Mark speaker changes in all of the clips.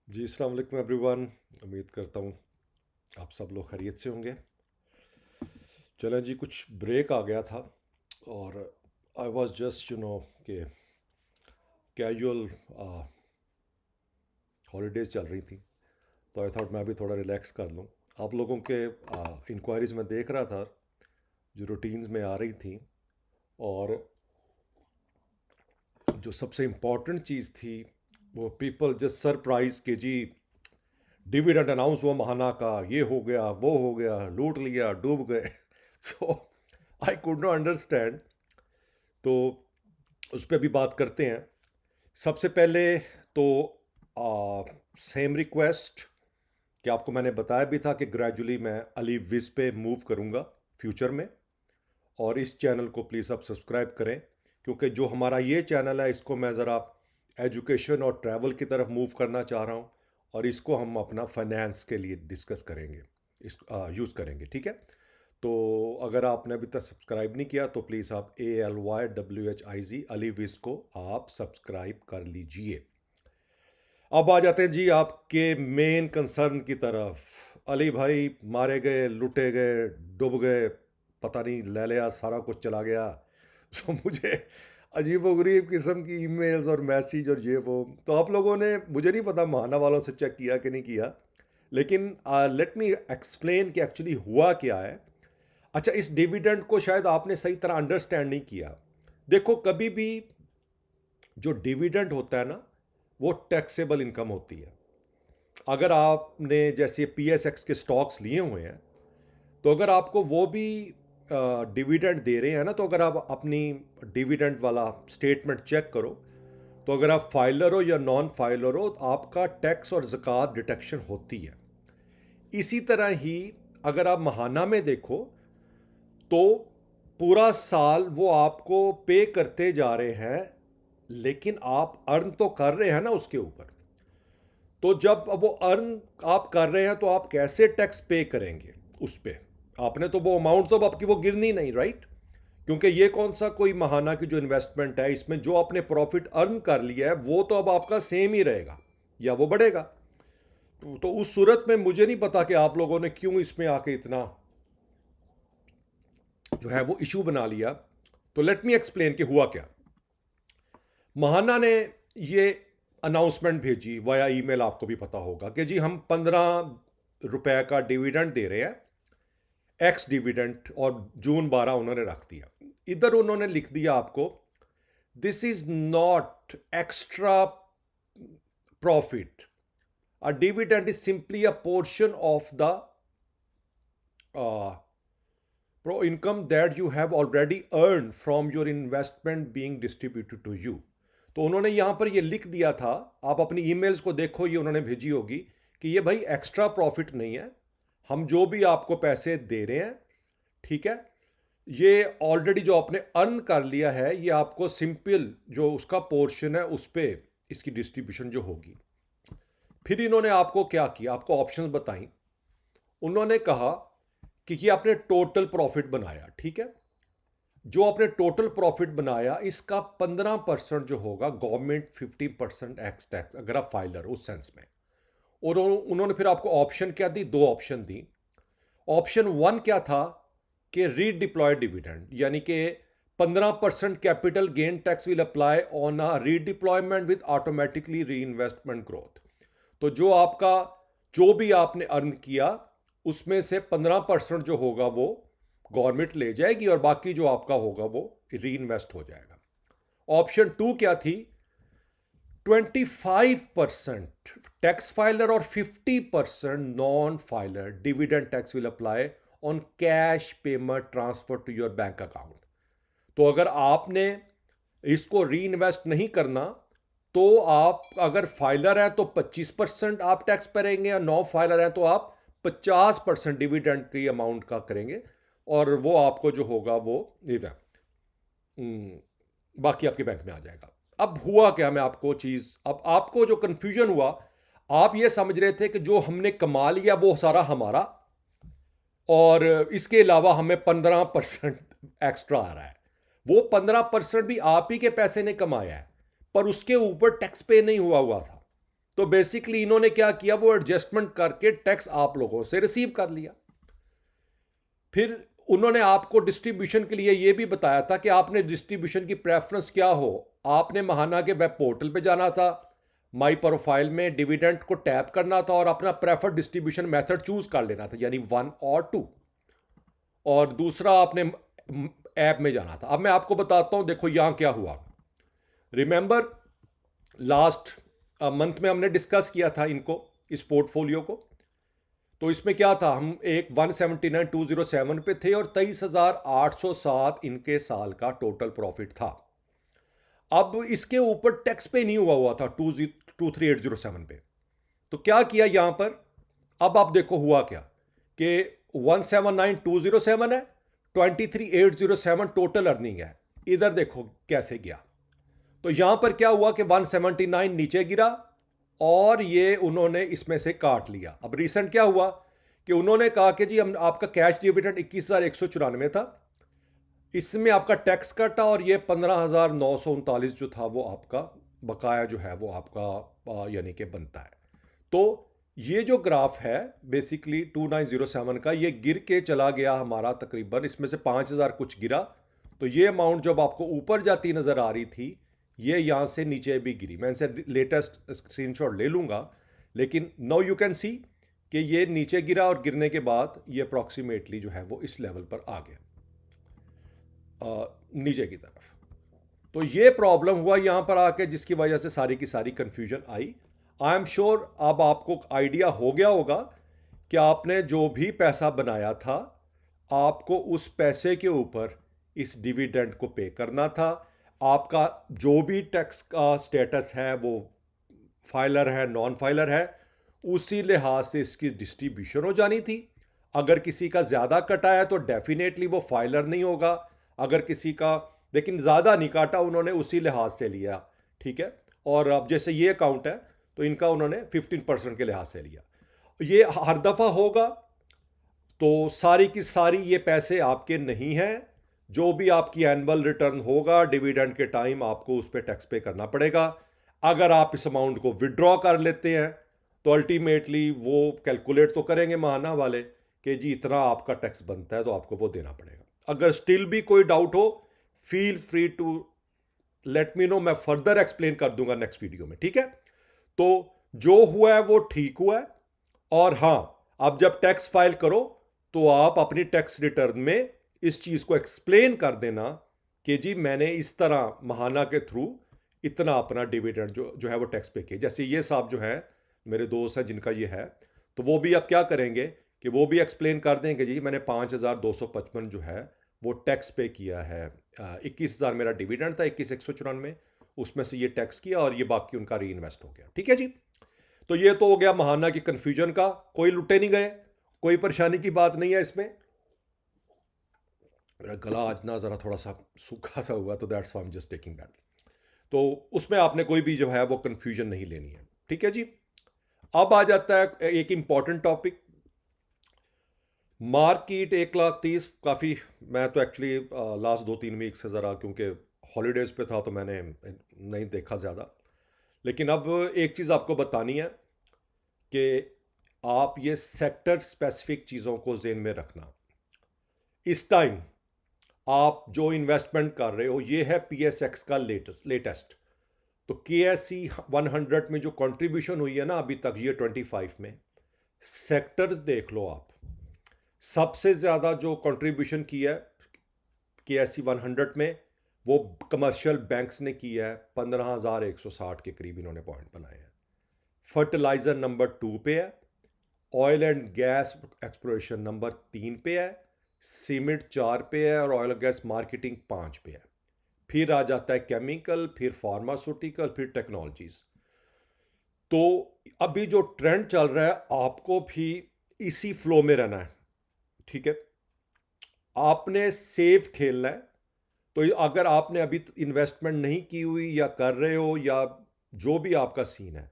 Speaker 1: जी अस्सलाम वालेकुम एवरीवन। उम्मीद करता हूँ आप सब लोग खैरियत से होंगे। चलें जी, कुछ ब्रेक आ गया था और आई वाज जस्ट कि कैजुअल हॉलीडेज़ चल रही थी, तो आई थॉट मैं भी थोड़ा रिलैक्स कर लूँ। आप लोगों के इंक्वायरीज़ में देख रहा था जो रूटीन्स में आ रही थी, और जो सबसे इम्पॉर्टेंट चीज़ थी वो पीपल जस्ट सरप्राइज के जी डिविडेंड अनाउंस हुआ महाना का, ये हो गया वो हो गया, लूट लिया डूब गए। सो आई कुड नॉट अंडरस्टैंड। तो उस पर भी बात करते हैं। सबसे पहले तो सेम रिक्वेस्ट कि आपको मैंने बताया भी था कि ग्रेजुअली मैं अली विज पे मूव करूंगा फ्यूचर में, और इस चैनल को प्लीज़ आप सब्सक्राइब करें, क्योंकि जो हमारा ये चैनल है इसको मैं ज़रा एजुकेशन और ट्रैवल की तरफ मूव करना चाह रहा हूँ, और इसको हम अपना फाइनेंस के लिए डिस्कस करेंगे, इस यूज़ करेंगे, ठीक है। तो अगर आपने अभी तक सब्सक्राइब नहीं किया तो प्लीज़ आप ALYWHIZ अली विज को आप सब्सक्राइब कर लीजिए। अब आ जाते हैं जी आपके मेन कंसर्न की तरफ। अली भाई मारे गए, लुटे गए, डूब गए, पता नहीं ले लिया, सारा कुछ चला गया। सो मुझे अजीब व गरीब किस्म की ईमेल्स और मैसेज और ये वो, तो आप लोगों ने, मुझे नहीं पता महाना वालों से चेक किया कि नहीं किया, लेकिन लेट मी एक्सप्लेन कि एक्चुअली हुआ क्या है। अच्छा, इस डिविडेंड को शायद आपने सही तरह अंडरस्टैंड नहीं किया। देखो, कभी भी जो डिविडेंड होता है ना, वो टैक्सेबल इनकम होती है। अगर आपने जैसे PSX के स्टॉक्स लिए हुए हैं, तो अगर आपको वो भी डिविडेंड दे रहे हैं ना, तो अगर आप अपनी डिविडेंड वाला स्टेटमेंट चेक करो, तो अगर आप फाइलर हो या नॉन फाइलर हो, तो आपका टैक्स और ज़कात डिडक्शन होती है। इसी तरह ही अगर आप महाना में देखो, तो पूरा साल वो आपको पे करते जा रहे हैं, लेकिन आप अर्न तो कर रहे हैं ना उसके ऊपर। तो जब अब वो अर्न आप कर रहे हैं, तो आप कैसे टैक्स पे करेंगे उस पे? आपने तो वो अमाउंट तो अब आपकी वो गिरनी नहीं, राइट? क्योंकि ये कौन सा कोई महाना की जो इन्वेस्टमेंट है, इसमें जो आपने प्रॉफिट अर्न कर लिया है वो तो अब आपका सेम ही रहेगा या वो बढ़ेगा। तो उस सूरत में मुझे नहीं पता कि आप लोगों ने क्यों इसमें आके इतना जो है वो इशू बना लिया। तो लेट मी एक्सप्लेन कि हुआ क्या। महाना ने ये अनाउंसमेंट भेजी वाया ईमेल, आपको भी पता होगा कि जी हम 15 रुपए का डिविडेंड दे रहे हैं, एक्स डिविडेंड, और जून 12 उन्होंने रख दिया। इधर उन्होंने लिख दिया आपको, this is not extra profit, a dividend is simply a portion of the pro income that you have already earned from your investment being distributed to you। तो उन्होंने यहां पर ये लिख दिया था, आप अपनी ईमेल्स को देखो, ये उन्होंने भेजी होगी कि ये भाई एक्स्ट्रा प्रॉफिट नहीं है, हम जो भी आपको पैसे दे रहे हैं, ठीक है, ये ऑलरेडी जो आपने अर्न कर लिया है, ये आपको सिंपल जो उसका पोर्शन है उस पर इसकी डिस्ट्रीब्यूशन जो होगी। फिर इन्होंने आपको क्या किया, आपको ऑप्शंस बताई। उन्होंने कहा कि ये आपने टोटल प्रॉफिट बनाया, ठीक है, जो आपने टोटल प्रॉफिट बनाया इसका 15% जो होगा गवर्नमेंट 50% एक्स टैक्स, अगर आप फाइलर उस सेंस में। और उन्होंने फिर आपको ऑप्शन क्या दी, दो ऑप्शन दी। ऑप्शन 1 क्या था कि रीडिप्लॉय डिविडेंड, यानी कि 15% capital gain tax will apply on a redeployment with automatically री इन्वेस्टमेंट ग्रोथ। तो जो आपका, जो भी आपने अर्न किया उसमें से 15% जो होगा वो गवर्नमेंट ले जाएगी, और बाकी जो आपका होगा वो री इन्वेस्ट हो जाएगा। ऑप्शन 2 क्या थी, 25% टैक्स फाइलर और 50% non filer dividend tax will apply on cash payment transfer to your bank account. तो अगर आपने इसको री इन्वेस्ट नहीं करना, तो आप अगर फाइलर हैं तो 25% आप टैक्स भरेंगे, या नॉन फाइलर हैं तो आप 50% डिविडेंड की अमाउंट का करेंगे, और वो आपको जो होगा वो बाकी आपके बैंक में आ जाएगा। अब हुआ क्या, मैं आपको चीज़, अब आपको जो कंफ्यूजन हुआ, आप ये समझ रहे थे कि जो हमने कमा लिया वो सारा हमारा, और इसके अलावा हमें 15% एक्स्ट्रा आ रहा है। वो 15% भी आप ही के पैसे ने कमाया है, पर उसके ऊपर टैक्स पे नहीं हुआ हुआ था। तो बेसिकली इन्होंने क्या किया, वो एडजस्टमेंट करके टैक्स आप लोगों से रिसीव कर लिया। फिर उन्होंने आपको डिस्ट्रीब्यूशन के लिए यह भी बताया था कि आपने डिस्ट्रीब्यूशन की प्रेफरेंस क्या हो। आपने महाना के वेब पोर्टल पे जाना था, माई प्रोफाइल में डिविडेंड को टैप करना था और अपना प्रेफर्ड डिस्ट्रीब्यूशन मेथड चूज कर लेना था, यानी 1 और 2। और दूसरा आपने ऐप में जाना था। अब मैं आपको बताता हूं, देखो यहां क्या हुआ। रिमेंबर लास्ट मंथ में हमने डिस्कस किया था इनको, इस पोर्टफोलियो को। तो इसमें क्या था, हम एक 179,207 पे थे और 23,807 इनके साल का टोटल प्रॉफिट था। अब इसके ऊपर टैक्स पे नहीं हुआ था 23,807 पे। तो क्या किया यहां पर, अब आप देखो हुआ क्या कि 179,207 है, 23,807 टोटल अर्निंग है। इधर देखो कैसे गया। तो यहां पर क्या हुआ कि 179 नीचे गिरा और ये उन्होंने इसमें से काट लिया। अब रिसेंट क्या हुआ कि उन्होंने कहा कि जी हम आपका कैश डिविडेंड 21,194 था, इसमें आपका टैक्स कटा और ये 15,939 जो था वो आपका बकाया जो है वो आपका यानी कि बनता है। तो ये जो ग्राफ है बेसिकली 2907 का, ये गिर के चला गया हमारा तकरीबन, इसमें से 5,000 कुछ गिरा। तो ये अमाउंट जब आपको ऊपर जाती नज़र आ रही थी, ये यहाँ से नीचे भी गिरी। मैं इनसे लेटेस्ट स्क्रीनशॉट ले लूँगा, लेकिन नाउ यू कैन सी कि ये नीचे गिरा और गिरने के बाद ये अप्रॉक्सीमेटली जो है वो इस लेवल पर आ गया नीचे की तरफ। तो ये प्रॉब्लम हुआ यहाँ पर आके, जिसकी वजह से सारी की सारी confusion I. I am sure अब आपको आइडिया हो गया होगा कि आपने जो भी पैसा बनाया था, आपको उस पैसे के ऊपर इस डिविडेंड को पे करना था। आपका जो भी टैक्स का स्टेटस है, वो फाइलर है नॉन फाइलर है, उसी लिहाज से इसकी डिस्ट्रीब्यूशन हो जानी थी। अगर किसी का ज़्यादा कटा है तो डेफिनेटली वो फाइलर नहीं होगा। अगर किसी का लेकिन ज़्यादा नहीं काटा, उन्होंने उसी लिहाज से लिया, ठीक है। और अब जैसे ये अकाउंट है तो इनका उन्होंने 15% के लिहाज से लिया। ये हर दफ़ा होगा तो सारी की सारी ये पैसे आपके नहीं हैं। जो भी आपकी एनुअल रिटर्न होगा डिविडेंड के टाइम, आपको उस पर टैक्स पे करना पड़ेगा। अगर आप इस अमाउंट को विड्रॉ कर लेते हैं तो अल्टीमेटली वो कैलकुलेट तो करेंगे महाना वाले कि जी इतना आपका टैक्स बनता है, तो आपको वो देना पड़ेगा। अगर स्टिल भी कोई डाउट हो, feel free to let me know, मैं फर्दर एक्सप्लेन कर दूंगा नेक्स्ट वीडियो में, ठीक है। तो जो हुआ है वो ठीक हुआ है। और हां, अब जब टैक्स फाइल करो तो आप अपनी टैक्स रिटर्न में इस चीज को एक्सप्लेन कर देना कि जी मैंने इस तरह महाना के थ्रू इतना अपना डिविडेंड जो है वो टैक्स पे किया। जैसे ये साहब जो है मेरे दोस्त हैं जिनका ये है, तो वो भी अब क्या करेंगे कि वो भी एक्सप्लेन कर देंगे जी मैंने 5,255 जो है वो टैक्स पे किया है। 21,000 मेरा डिविडेंड था, 21,194, उसमें से ये टैक्स किया और ये बाकी उनका री इन्वेस्ट हो गया, ठीक है जी। तो ये तो हो गया महाना की कंफ्यूजन का। कोई लुटे नहीं गए, कोई परेशानी की बात नहीं है इसमें। मेरा गला आज ना ज़रा थोड़ा सा सूखा सा हुआ, तो that's why I am just taking that. तो उसमें आपने कोई भी जो है वो कंफ्यूजन नहीं लेनी है, ठीक है जी। अब आ जाता है एक इंपॉर्टेंट टॉपिक, मार्केट 1,30,000 काफ़ी। मैं तो एक्चुअली लास्ट 2-3 वीक से ज़रा क्योंकि हॉलीडेज़ पे था तो मैंने नहीं देखा ज़्यादा। लेकिन अब एक चीज़ आपको बतानी है कि आप ये सेक्टर स्पेसिफिक चीज़ों को ज़हन में रखना। इस टाइम आप जो इन्वेस्टमेंट कर रहे हो ये है PSX का लेटेस्ट। तो KSE 100 में जो कंट्रीब्यूशन हुई है ना अभी तक ये 25 में, सेक्टर्स देख लो आप। सबसे ज़्यादा जो कंट्रीब्यूशन किया है KSE 100 में वो कमर्शियल बैंक्स ने किया है, 15,160 के करीब इन्होंने पॉइंट बनाए हैं। फर्टिलाइजर नंबर 2 पे है, oil and gas exploration number 3 पे है, सीमेंट 4 पे है और ऑयल गैस मार्केटिंग 5 पे है। फिर आ जाता है केमिकल, फिर फार्मास्यूटिकल, फिर टेक्नोलॉजीज। तो अभी जो ट्रेंड चल रहा है आपको भी इसी फ्लो में रहना है, ठीक है। आपने सेफ खेलना है। तो अगर आपने अभी इन्वेस्टमेंट नहीं की हुई या कर रहे हो या जो भी आपका सीन है,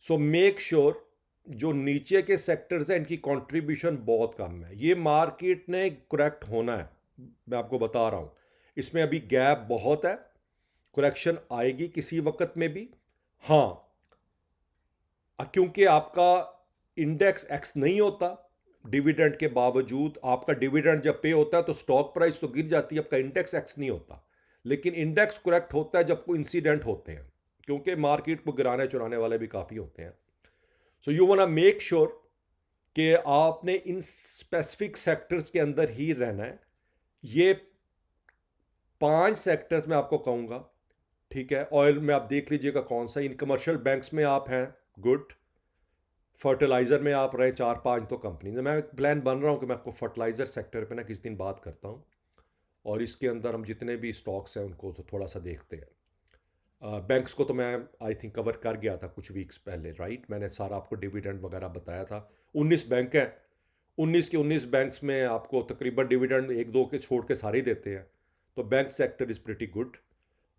Speaker 1: सो मेक श्योर जो नीचे के सेक्टर्स हैं इनकी कंट्रीब्यूशन बहुत कम है। ये मार्केट ने करेक्ट होना है, मैं आपको बता रहा हूं। इसमें अभी गैप बहुत है, करेक्शन आएगी किसी वक्त में भी। हाँ, क्योंकि आपका इंडेक्स एक्स नहीं होता, डिविडेंड के बावजूद आपका डिविडेंड जब पे होता है तो स्टॉक प्राइस तो गिर जाती है, आपका इंडेक्स एक्स नहीं होता। लेकिन इंडेक्स करेक्ट होता है जब कोई इंसिडेंट होते हैं, क्योंकि मार्केट को गिराने चुराने वाले भी काफ़ी होते हैं। So you want make sure कि आपने इन स्पेसिफिक सेक्टर्स के अंदर ही रहना है। ये 5 सेक्टर्स मैं आपको कहूँगा, ठीक है। ऑयल में आप देख लीजिएगा कौन सा, इन कमर्शियल बैंक्स में आप हैं, गुड। फर्टिलाइज़र में आप रहे 4-5 तो कंपनी, मैं एक प्लान बन रहा हूँ कि मैं आपको फर्टिलाइज़र सेक्टर पे ना किस दिन बात करता हूँ, और इसके अंदर हम जितने भी स्टॉक्स हैं उनको तो थोड़ा सा देखते हैं। बैंक्स को तो मैं आई थिंक कवर कर गया था कुछ वीक्स पहले, राइट। मैंने सारा आपको डिविडेंड वगैरह बताया था। 19 बैंक हैं, 19 के 19 बैंक्स में आपको तकरीबन डिविडेंड 1-2 के छोड़ के सारे ही देते हैं। तो bank sector is pretty good.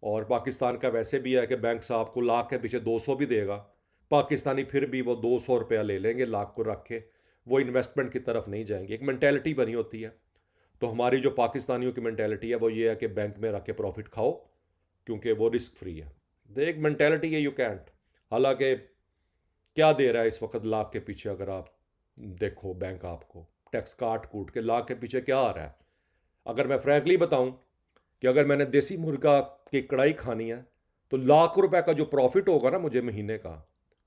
Speaker 1: और पाकिस्तान का वैसे भी है कि बैंक साहब को लाख के पीछे 200 भी देगा, पाकिस्तानी फिर भी वो 200 रुपया ले लेंगे लाख को रख के, वो इन्वेस्टमेंट की तरफ नहीं जाएंगे। एक मैंटेलिटी बनी होती है। तो हमारी जो पाकिस्तानियों की मैंटेलिटी है वो ये है कि बैंक में रख के प्रॉफिट खाओ, क्योंकि वो रिस्क फ्री है। तो एक मैंटेलिटी है, यू कैंट। हालांकि क्या दे रहा है इस वक्त लाख के पीछे, अगर आप देखो बैंक आपको टैक्स काट कूट के लाख के पीछे क्या आ रहा है। अगर मैं फ्रैंकली बताऊं कि अगर मैंने देसी मुर्गा की कढ़ाई खानी है तो लाख रुपए का जो प्रॉफिट होगा ना मुझे महीने का,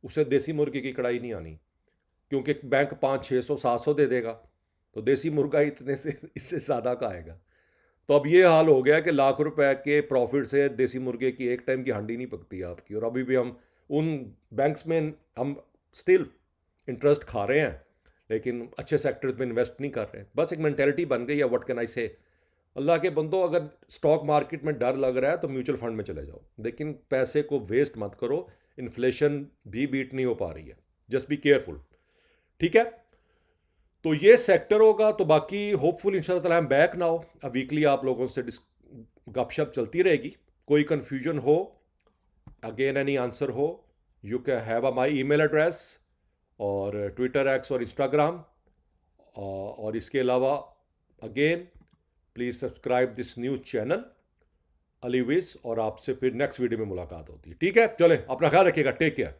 Speaker 1: उसे देसी मुर्गे की कढ़ाई नहीं आनी, क्योंकि बैंक 500-600-700 दे देगा, तो देसी मुर्गा इतने से इससे ज़्यादा का आएगा। तो अब ये हाल हो गया कि लाख रुपए के प्रॉफिट से देसी मुर्गे की एक टाइम की हांडी नहीं पकती है आपकी। और अभी भी हम उन बैंक्स में हम स्टिल इंटरेस्ट खा रहे हैं, लेकिन अच्छे सेक्टर्स में इन्वेस्ट नहीं कर रहे। बस एक मेंटेलिटी बन गई है, व्हाट कैन आई से। अल्लाह के बंदो, अगर स्टॉक मार्केट में डर लग रहा है तो म्यूचुअल फंड में चले जाओ, लेकिन पैसे को वेस्ट मत करो। इन्फ्लेशन भी बीट नहीं हो पा रही है, जस्ट बी केयरफुल, ठीक है। तो ये सेक्टर होगा। तो बाकी होपफुल इंशाल्लाह ताला हम बैक नाउ, वीकली आप लोगों से गपशप चलती रहेगी। कोई कन्फ्यूजन हो, अगेन एनी आंसर हो, you can have my email address और ट्विटर एक्स और इंस्टाग्राम। और इसके अलावा again please subscribe this news channel Ali Vij, और आपसे फिर नेक्स्ट वीडियो में मुलाकात होती है, ठीक है। चलें, अपना ख्याल रखिएगा, टेक केयर।